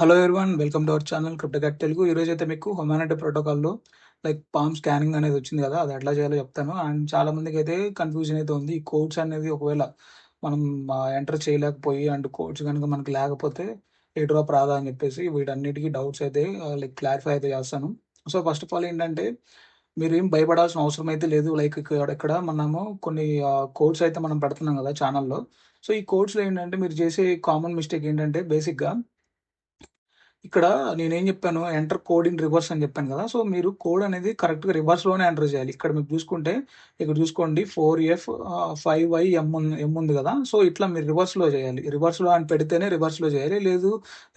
Hello everyone, welcome to our channel Cryptocat Telugu. ఈరోజు అయితే మీకు హ్యుమానిటీ ప్రోటోకాల్లో పామ్ స్కానింగ్ అనేది వచ్చింది కదా, అది ఎట్లా చేయాలో చెప్తాను. అండ్ చాలా మందికి అయితే కన్ఫ్యూజన్ అయితే ఉంది. ఈ కోడ్స్ అనేది ఒకవేళ మనం ఎంటర్ చేయలేకపోయి అండ్ కోడ్స్ కనుక మనకి లేకపోతే ఏ డ్రాప్ రాదా అని చెప్పేసి వీటన్నిటికీ డౌట్స్ అయితే క్లారిఫై అయితే చేస్తాను. సో ఫస్ట్ ఆఫ్ ఆల్ ఏంటంటే మీరు ఏం భయపడాల్సిన అవసరం అయితే లేదు. ఇక్కడ మనము కొన్ని కోడ్స్ అయితే మనం పెడుతున్నాం కదా ఛానల్లో. సో ఈ కోడ్స్లో ఏంటంటే మీరు చేసే కామన్ మిస్టేక్ ఏంటంటే బేసిక్గా ఇక్కడ నేనేం చెప్పాను, ఎంటర్ కోడ్ ఇన్ రివర్స్ అని చెప్పాను కదా. సో మీరు కోడ్ అనేది కరెక్ట్గా రివర్స్లోనే ఎంటర్ చేయాలి. ఇక్కడ మీరు చూసుకుంటే ఇక్కడ చూసుకోండి 4F 5Y M ఉంది కదా. సో ఇట్లా మీరు రివర్స్లో చేయాలి. రివర్స్లో అని పెడితేనే రివర్స్లో చేయాలి. లేదు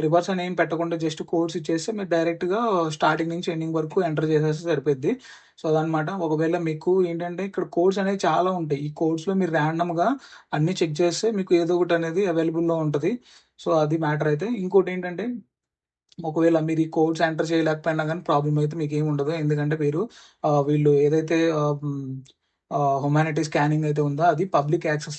రివర్స్ అని ఏం పెట్టకుండా జస్ట్ కోడ్స్ ఇచ్చేస్తే మీరు డైరెక్ట్గా స్టార్టింగ్ నుంచి ఎండింగ్ వరకు ఎంటర్ చేసేస్తే సరిపోద్ది. సో అదనమాట. ఒకవేళ మీకు ఏంటంటే ఇక్కడ కోడ్స్ అనేవి చాలా ఉంటాయి. ఈ కోడ్స్లో మీరు ర్యాండమ్గా అన్ని చెక్ చేస్తే మీకు ఏదో ఒకటి అనేది అవైలబుల్లో ఉంటుంది. సో అది మ్యాటర్ అయితే. ఇంకోటి ఏంటంటే ఒకవేళ మీరు ఈ కోడ్స్ ఎంటర్ చేయలేకపోయినా కానీ ప్రాబ్లం అయితే మీకు ఏమి ఉండదు. ఎందుకంటే మీరు వీళ్ళు ఏదైతే హ్యుమానిటీ స్కానింగ్ అయితే ఉందో అది పబ్లిక్ యాక్సెస్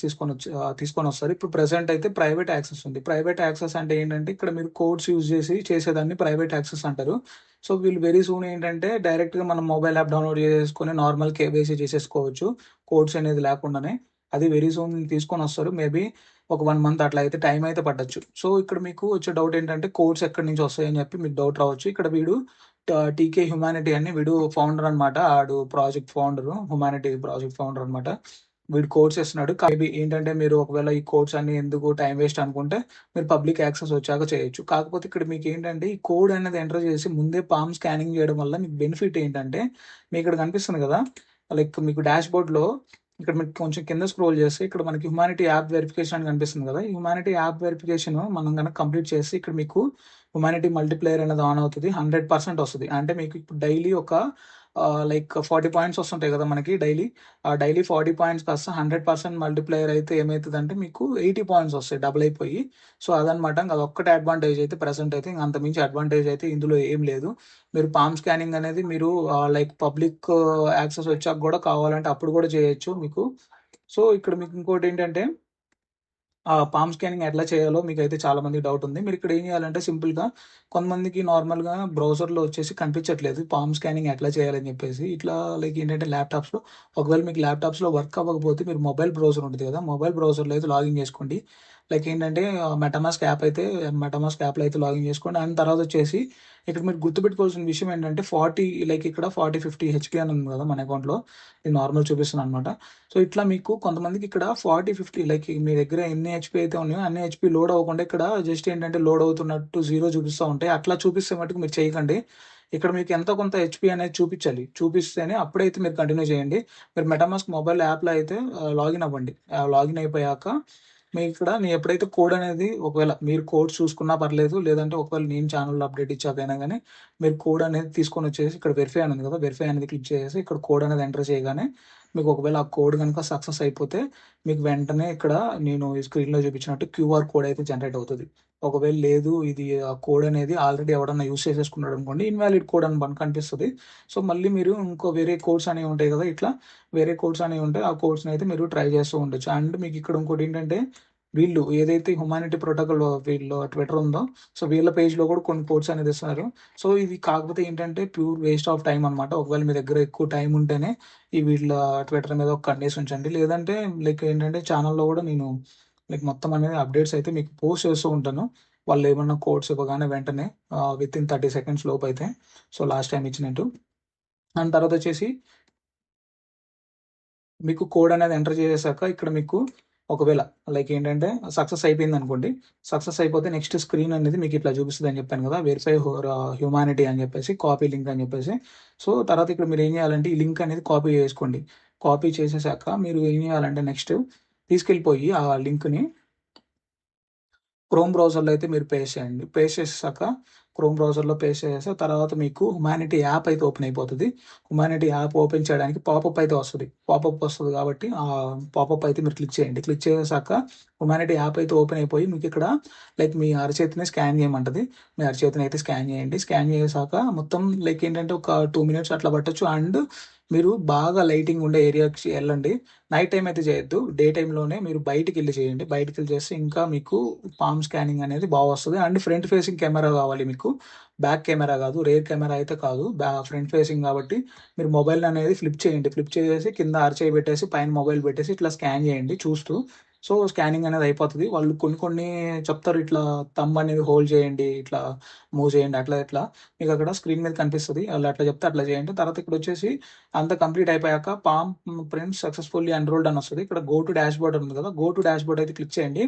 తీసుకొని వస్తారు. ఇప్పుడు ప్రెసెంట్ అయితే ప్రైవేట్ యాక్సెస్ ఉంది. ప్రైవేట్ యాక్సెస్ అంటే ఏంటంటే ఇక్కడ మీరు కోడ్స్ యూజ్ చేసి చేసేదాన్ని ప్రైవేట్ యాక్సెస్ అంటారు. సో వీళ్ళు వెరీ సూన్ ఏంటంటే డైరెక్ట్గా మనం మొబైల్ యాప్ డౌన్లోడ్ చేసుకొని నార్మల్ కేవైసీ చేసేసుకోవచ్చు కోడ్స్ అనేది లేకుండానే. అది వెరీ సూన్ తీసుకొని వస్తారు. మేబీ ఒక 1 మంత్ అట్లా అయితే టైం అయితే పట్టొచ్చు. సో ఇక్కడ మీకు వచ్చే డౌట్ ఏంటంటే కోడ్స్ ఎక్కడి నుంచి వస్తాయని చెప్పి మీకు డౌట్ రావచ్చు. ఇక్కడ వీడు టీకే హ్యుమానిటీ అని వీడు ఫౌండర్ అనమాట. ఆడు project founder, humanity project founder అనమాట. వీడు కోడ్స్ ఇస్తున్నాడు. మేబీ ఏంటంటే మీరు ఒకవేళ ఈ కోడ్స్ అన్ని ఎందుకు టైం వేస్ట్ అనుకుంటే మీరు పబ్లిక్ యాక్సెస్ వచ్చాక చేయొచ్చు. కాకపోతే ఇక్కడ మీకు ఏంటంటే ఈ కోడ్ అనేది ఎంటర్ చేసి ముందే పామ్ స్కానింగ్ చేయడం వల్ల మీకు బెనిఫిట్ ఏంటంటే మీకు ఇక్కడ కనిపిస్తుంది కదా, మీకు డాష్ బోర్డ్లో ఇక్కడ మీకు కొంచెం కింద స్క్రోల్ చేస్తే ఇక్కడ మనకి హ్యుమానిటీ యాప్ వెరిఫికేషన్ అని కనిపిస్తుంది కదా. ఈ హ్యుమానిటీ యాప్ వెరిఫికేషన్ మనం కనుక కంప్లీట్ చేసి ఇక్కడ మీకు హ్యుమానిటీ మల్టీప్లేయర్ అనేది ఆన్ అవుతుంది. 100% వస్తుంది. అంటే మీకు ఇప్పుడు డైలీ ఒక 40 పాయింట్స్ వస్తుంటాయి కదా మనకి డైలీ. ఆ డైలీ 40 పాయింట్స్ కాస్త 100% మల్టీప్లేయర్ అయితే ఏమవుతుందంటే మీకు 80 పాయింట్స్ వస్తాయి డబుల్ అయిపోయి. సో అదనమాట. అదొక్కటే అడ్వాంటేజ్ అయితే ప్రెసెంట్ అయితే. అంతమించి అడ్వాంటేజ్ అయితే ఇందులో ఏం లేదు. మీరు పామ్ స్కానింగ్ అనేది మీరు పబ్లిక్ యాక్సెస్ వచ్చాక కూడా కావాలంటే అప్పుడు కూడా చేయొచ్చు మీకు. సో ఇక్కడ మీకు ఇంకోటి ఏంటంటే పామ్ స్కానింగ్ ఎట్లా చేయాలో మీకైతే చాలా మంది డౌట్ ఉంది. మీరు ఇక్కడ ఏం చేయాలంటే సింపుల్గా కొంతమందికి నార్మల్గా బ్రౌజర్లో వచ్చేసి కనిపించట్లేదు పామ్ స్కానింగ్ ఎట్లా చేయాలని చెప్పేసి. ఇట్లా ఏంటంటే ల్యాప్టాప్స్లో ఒకవేళ మీకు ల్యాప్టాప్స్లో వర్క్ అవ్వకపోతే మీరు మొబైల్ బ్రౌజర్ ఉంటుంది కదా, మొబైల్ బ్రౌజర్లో అయితే లాగిన్ చేసుకోండి. ఏంటంటే మెటామాస్క్ యాప్లో అయితే లాగిన్ చేసుకోండి. అండ్ తర్వాత వచ్చేసి ఇక్కడ మీరు గుర్తుపెట్టుకోవాల్సిన విషయం ఏంటంటే 40 ఇక్కడ 40-50 హెచ్పి అని ఉంది కదా మన అకౌంట్లో. ఇది నార్మల్ చూపిస్తున్నాను అనమాట. సో ఇట్లా మీకు కొంతమందికి ఇక్కడ 40-50 మీ దగ్గర ఎన్ని హెచ్పి అయితే ఉన్నాయో అన్ని హెచ్పి లోడ్ అవ్వకుండా ఇక్కడ జస్ట్ ఏంటంటే లోడ్ అవుతున్నట్టు 0 చూపిస్తూ ఉంటాయి. అట్లా చూపిస్తే మటుకు మీరు చేయకండి. ఇక్కడ మీకు ఎంతో కొంత హెచ్పి అనేది చూపించాలి. చూపిస్తేనే అప్పుడైతే మీరు కంటిన్యూ చేయండి. మీరు మెటామాస్క్ మొబైల్ యాప్లో అయితే లాగిన్ అవ్వండి. లాగిన్ అయిపోయాక మీకు ఇక్కడ నేను ఎప్పుడైతే కోడ్ అనేది ఒకవేళ మీరు కోడ్ చూసుకున్నా పర్లేదు, లేదంటే ఒకవేళ నేను ఛానల్లో అప్డేట్ ఇచ్చాకైనా కానీ మీరు కోడ్ అనేది తీసుకొని వచ్చేసి ఇక్కడ వెరిఫై అని ఉంది కదా, వెరిఫై అనేది క్లిక్ చేసి ఇక్కడ కోడ్ అనేది ఎంటర్ చేయగానే మీకు ఒకవేళ ఆ కోడ్ కనుక సక్సెస్ అయిపోతే మీకు వెంటనే ఇక్కడ నేను ఈ స్క్రీన్లో చూపించినట్టు క్యూఆర్ కోడ్ అయితే జనరేట్ అవుతుంది. ఒకవేళ లేదు ఇది ఆ కోడ్ అనేది ఆల్రెడీ ఎవడన్నా యూస్ చేసేసుకున్నాడు అనుకోండి, ఇన్వాలిడ్ కోడ్ అని మనకు కనిపిస్తుంది. సో మళ్ళీ మీరు ఇంకో వేరే కోడ్స్ అనేవి ఉంటాయి కదా, ఇట్లా వేరే కోడ్స్ అనేవి ఉంటాయి. ఆ కోడ్స్ని అయితే మీరు ట్రై చేస్తూ ఉండొచ్చు. అండ్ మీకు ఇక్కడ ఇంకోటి ఏంటంటే వీళ్ళు ఏదైతే హ్యుమానిటీ ప్రోటోకాల్ వీళ్ళు ట్విట్టర్ ఉందో, సో వీళ్ళ పేజ్లో కూడా కొన్ని కోడ్స్ అనేది ఇస్తున్నారు. సో ఇది కాకపోతే ఏంటంటే ప్యూర్ వేస్ట్ ఆఫ్ టైం అనమాట. ఒకవేళ మీ దగ్గర ఎక్కువ టైం ఉంటేనే ఈ వీళ్ళ ట్విట్టర్ మీద ఒక కన్నేసి ఉంచండి. లేదంటే ఏంటంటే ఛానల్లో కూడా నేను మొత్తం అనేది అప్డేట్స్ అయితే మీకు పోస్ట్ చేస్తూ ఉంటాను. వాళ్ళు ఏమన్నా కోడ్స్ ఇవ్వగానే వెంటనే విత్ ఇన్ 30 సెకండ్స్ లోపు అయితే. సో లాస్ట్ టైం ఇచ్చినట్టు. అండ్ తర్వాత వచ్చేసి మీకు కోడ్ అనేది ఎంటర్ చేసాక ఇక్కడ మీకు ఒకవేళ ఏంటంటే సక్సెస్ అయిపోయింది అనుకోండి. సక్సెస్ అయిపోతే నెక్స్ట్ స్క్రీన్ అనేది మీకు ఇట్లా చూపిస్తుంది అని చెప్పాను కదా, వెరిఫై హ్యుమానిటీ అని చెప్పేసి, కాపీ లింక్ అని చెప్పేసి. సో తర్వాత ఇక్కడ మీరు ఏం చేయాలంటే ఈ లింక్ అనేది కాపీ చేసుకోండి. కాపీ చేసేసాక మీరు ఏం చేయాలంటే నెక్స్ట్ తీసుకెళ్ళిపోయి ఆ లింక్ని క్రోమ్ బ్రౌజర్లో అయితే మీరు పేస్ట్ చేయండి. పేస్ట్ చేసాక క్రోమ్ బ్రౌజర్లో పేస్ట్ చేస్తే తర్వాత మీకు హ్యుమానిటీ యాప్ అయితే ఓపెన్ అయిపోతుంది. హ్యుమానిటీ యాప్ ఓపెన్ చేయడానికి పాపప్ అయితే వస్తుంది. పాపప్ వస్తుంది కాబట్టి ఆ పాపప్ అయితే మీరు క్లిక్ చేయండి. క్లిక్ చేసాక హ్యుమానిటీ యాప్ అయితే ఓపెన్ అయిపోయి మీకు ఇక్కడ మీ అరచేతిని స్కాన్ చేయమంటుంది. మీ అరచేతిని అయితే స్కాన్ చేయండి. స్కాన్ చేసాక మొత్తం ఏంటంటే ఒక 2 minutes అట్లా పట్టొచ్చు. అండ్ మీరు బాగా లైటింగ్ ఉండే ఏరియాకి వెళ్ళండి. నైట్ టైమ్ అయితే చేయొద్దు. డే టైమ్‌లోనే మీరు బయటికెళ్ళి చేయండి. బయటికెళ్ళి చేస్తే ఇంకా మీకు పామ్ స్కానింగ్ అనేది వస్తది. అండ్ ఫ్రంట్ ఫేసింగ్ కెమెరా కావాలి మీకు. బ్యాక్ కెమెరా కాదు. రేర్ కెమెరా అయితే కాదు. ఫ్రంట్ ఫేసింగ్ కాబట్టి మీరు మొబైల్ అనేది ఫ్లిప్ చేయండి. ఫ్లిప్ చేసేసి కింద అరచేయి పెట్టేసి పైన మొబైల్ పెట్టేసి ఇట్లా స్కాన్ చేయండి చూస్తూ. సో, స్కానింగ్ అనేది అయిపోతది. వాళ్ళు కొన్ని కొన్ని చెప్తారు, ఇట్లా థంబ్ అనేది హోల్డ్ చేయండి, ఇట్లా మూవ్ చేయండి, అట్లా ఇట్లా మీకక్కడ స్క్రీన్ మీద కనిపిస్తది. ఆళ్ళు అట్లా చెప్తే అట్లా చేయండి. తర్వాత ఇక్కడొచ్చేసి అంతా కంప్లీట్ అయిపోయాక పామ్ ప్రింట్ సక్సెస్‌ఫుల్లీ ఎన్రోల్డ్ అని వస్తది. ఇక్కడ గో టు డాష్‌బోర్డ్ ఉంది కదా! గో టు డాష్‌బోర్డ్ అయితే క్లిక్ చేయండి.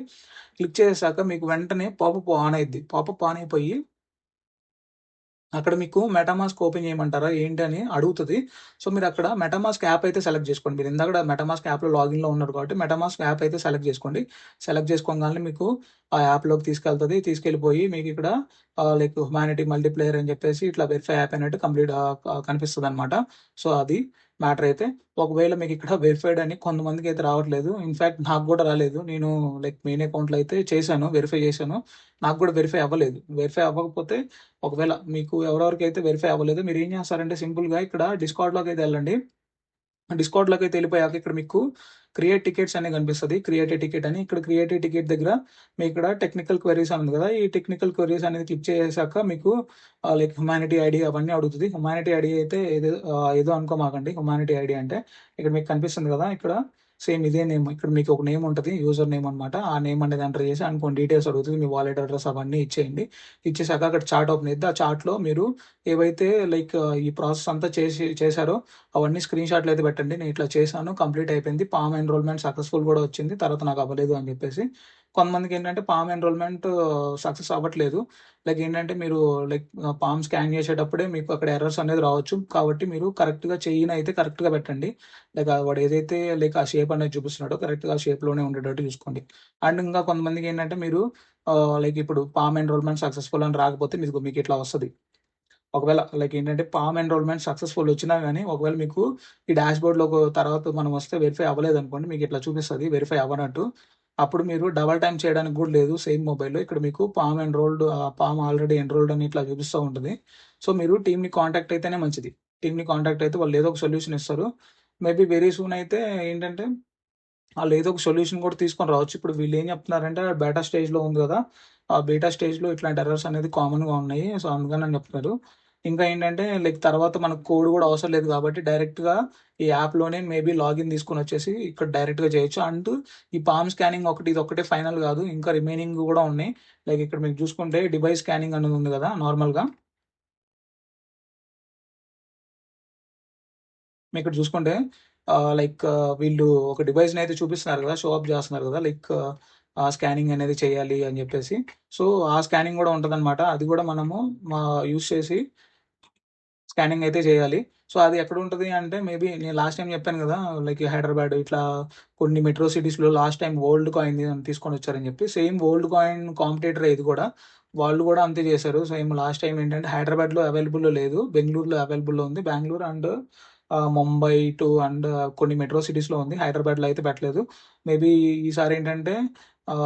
క్లిక్ చేసాక మీకు వెంటనే పాపప్ ఆన్ అయిద్ది. పాపప్ ఆన్ అయిపోయి అక్కడ మీకు మెటామాస్క్ ఓపెన్ చేయమంటారా ఏంటి అని అడుగుతది. సో, మీరక్కడ మెటామాస్క్ యాప్ అయితే సెలెక్ట్ చేసుకోండి. మీరు ఇందాకడ మెటామాస్క్ యాప్‌లో లాగిన్‌లో ఉన్నారు కాబట్టి మెటామాస్క్ యాప్ అయితే సెలెక్ట్ చేసుకోండి. సెలెక్ట్ చేసుకోంగానే మీకు ఆ యాప్‌లోకి తీసుకెళ్తది. తీసుకెళ్ళిపోయి మీకిక్కడ లైక్ హ్యుమానిటీ మల్టీప్లేయర్ అని చెప్పేసి ఇట్లా వెరిఫై యాప్ అన్నట్టు కంప్లీట్ కనిపిస్తదనమాట. సో, అది మ్యాటర్ అయితే. ఒకవేళ మీకిక్కడ వెరిఫైడ్ అని కొంతమందికైతే రావట్లేదు. ఇన్‌ఫాక్ట్ నాకు గూడా రాలేదు. నేను లైక్ మెయిన్ అకౌంట్‌లో అయితే చేశాను. వెరిఫై చేశాను. నాకు గూడా వెరిఫై అవ్వలేదు. వెరిఫై అవ్వకపోతే ఒకవేళ మీకు ఎవరెవరికైతే వెరిఫై అవ్వలేదో మీరేం చేస్తారంటే సింపుల్‌గా ఇక్కడ డిస్కార్డ్‌లోకైతే ఎళ్ళండి. డిస్కార్డ్‌లోకైతే ఎళ్ళిపోయాక ఇక్కడ మీకు క్రియేట్ టికెట్స్ అని కనిపిస్తది. క్రియేట్ ఏ టికెట్ అని. ఇక్కడ క్రియేట్ ఏ టికెట్ దగ్గర మీకిక్కడ టెక్నికల్ క్వెరీస్ అని ఉంది కదా! ఈ టెక్నికల్ క్వెరీస్ అనేది క్లిక్ చేసాక మీకు లైక్ హ్యుమానిటీ ఐడీ అవన్నీ అడుగుతది. హ్యుమానిటీ ఐడీ అయితే ఏదో అనుకోమాకండి. హ్యుమానిటీ ఐడీ అంటే ఇక్కడ మీకు కనిపిస్తుంది కదా! ఇక్కడ సేమ్ ఇదే నేమ్. ఇక్కడ మీకు ఒక నేమ్ ఉంటది. యూజర్ నేమ్ అనమాట. ఆ నేమ్ అనేది ఎంటర్ చేసి అండ్ కొన్ని డీటెయిల్స్ అడుగుతది. మీ వాలెట్ అడ్రెస్ అవన్నీ ఇచ్చేయండి. ఇచ్చేసాక అక్కడ చార్ట్ ఓపెన్ అయిద్ది. ఆ చార్ట్‌లో మీరు ఏవైతే లైక్ ఈ ప్రాసెస్ అంతా చేశారో అవన్నీ స్క్రీన్ షాట్లు అయితే పెట్టండి. నేను ఇట్లా చేశాను. కంప్లీట్ అయిపోయింది. పామ్ ఎన్రోల్‌మెంట్ సక్సెస్‌ఫుల్ గూడా వచ్చింది. తర్వాత నాకు అవ్వలేదు అని జెప్పేసి. కొంతమందికేంటంటే పామ్ ఎన్రోల్‌మెంట్ సక్సెస్ అవ్వట్లేదు. లైక్ ఏంటంటే మీరు లైక్ పామ్ స్కాన్ చేసేటప్పుడే మీకు అక్కడ ఎర్రర్స్ అనేది రావచ్చు. కాబట్టి మీరు కరెక్ట్‌గా చెయ్యినైతే కరెక్ట్‌గా పెట్టండి. లైక్ వాడు ఏదైతే లైక్ ఆ షేప్ అనేది చూపిస్తున్నాడో కరెక్ట్‌గా ఆ షేప్‌లోనే ఉండేటట్టు చూసుకోండి. అండ్ ఇంకా కొంతమందికేంటంటే మీరు లైక్ ఇప్పుడు పామ్ ఎన్రోల్‌మెంట్ సక్సెస్‌ఫుల్ అని రాకపోతే మీకిట్లా వస్తది. ఒకవేళ లైక్ ఏంటంటే పామ్ ఎన్రోల్‌మెంట్ సక్సెస్‌ఫుల్ వచ్చినా గాని, ఒకవేళ మీకు ఈ డాష్‌బోర్డ్‌లోకి తర్వాత మనం వస్తే వెరిఫై అవ్వలేదనుకోండి, మీకిట్లా చూపిస్తది వెరిఫై అవ్వనట్టు. అప్పుడు మీరు డబల్ టైప్ చేయడానికి గూడా లేదు సేమ్ మొబైల్‌లో. ఇక్కడ మీకు palm enrolled palm already enrolled అని ఇట్లా చూపిస్తా ఉంటది. సో, మీరు టీమ్‌ని కాంటాక్ట్ అయితేనే మంచిది. టీమ్‌ని కాంటాక్ట్ అయితే వాళ్ళు ఏదో ఒక సొల్యూషన్ ఇస్తారు. మేబీ వెరీ సూన్ అయితే ఏంటంటే ఆళ్ళేదో ఒక సొల్యూషన్ కూడా తీసుకొని రావచ్చు. ఇప్పుడు వీళ్ళేం చెప్తున్నారంటే బీటా స్టేజ్‌లో ఉంది గదా! ఆ బీటా స్టేజ్‌లో ఇట్లాంటి ఎర్రర్స్ అనేది కామన్‌గా ఉన్నాయి. సో, అందుకనని చెప్తున్నారు. ఇంకా ఏంటంటే లైక్ తర్వాత మనకు కోడ్ గూడా అవసరం లేదు కాబట్టి డైరెక్ట్‌గా ఈ యాప్‌లోనే మేబీ లాగిన్ తీసుకొనొచ్చేసి ఇక్కడ డైరెక్ట్‌గా చేయొచ్చు. అంటూ ఈ పామ్ స్కానింగ్ ఇదొక్కటే ఫైనల్ గాదు. ఇంకా రిమైనింగ్ గూడా ఉన్నాయి. లైక్ ఇక్కడ మీకు చూసుకుంటే డివైస్ స్కానింగ్ అనేది ఉంది గదా! నార్మల్‌గా. మీరిక్కడ చూసుకుంటే లైక్ వీళ్ళు ఒక డివైస్‌నైతే చూపిస్తున్నారు గదా! షో ఆఫ్ జేస్తున్నారు గదా! లైక్ స్కానింగ్ అనేది చేయాలి అని జెప్పేసి. సో, ఆ స్కానింగ్ గూడా ఉంటదనమాట. అది గూడా మనము యూజ్ చేసి స్కానింగ్ అయితే చేయాలి. సో, అది ఎక్కడుంటది అంటే మేబీ నేను లాస్ట్ టైమ్ చెప్పాను గదా! లైక్ హైదరాబాద్ ఇట్లా కొన్ని మెట్రో సిటీస్‌లో లాస్ట్ టైమ్ ఓల్డ్ కాయిన్ తీసుకొనొచ్చారని జెప్పి. సేమ్ ఓల్డ్ కాయిన్ కాంపిటీటరే ఇది గూడా. వాళ్ళు గూడా అంతే చేశారు. సేమ్ లాస్ట్ టైమ్ ఏంటంటే హైదరాబాద్‌లో అవైలబుల్‌లో లేదు. బెంగుళూరులో అవైలబుల్‌లో ఉంది. బెంగుళూరు అండ్ ముంబై అండ్ కొన్ని మెట్రో సిటీస్‌లో ఉంది. హైదరాబాద్‌లో అయితే పెట్టలేదు. మేబీ ఈసారి ఏంటంటే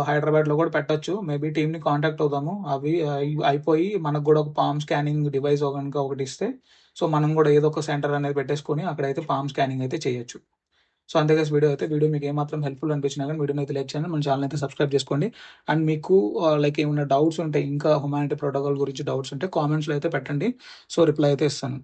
హైదరాబాద్‌లో గూడా పెట్టొచ్చు. మేబీ టీమ్‌ని కాంటాక్ట్ అవుదాము. అవి అయిపోయి మనకు గూడా ఒక పామ్ స్కానింగ్ డివైస్ గనుక ఒకటిస్తే సో, మనం గూడా ఏదో ఒక సెంటర్ అనేది పెట్టేసుకొని అక్కడైతే పామ్ స్కానింగ్ అయితే చేయొచ్చు. సో, అంతే గైస్ వీడియో మీకు ఏమాత్రం హెల్ప్‌ఫుల్ అనిపించినా గాని వీడియోనైతే లైక్ చేయండి. మన ఛానెల్ అయితే సబ్స్క్రైబ్ చేసుకోండి. అండ్ మీకు లైక్ ఏమన్నా డౌట్స్ ఉంటే ఇంకా హ్యుమానిటీ ప్రోటోకాల్ గురించి డౌట్స్ ఉంటే కామెంట్స్‌లో అయితే పెట్టండి. సో, రిప్లై అయితే ఇస్తాను.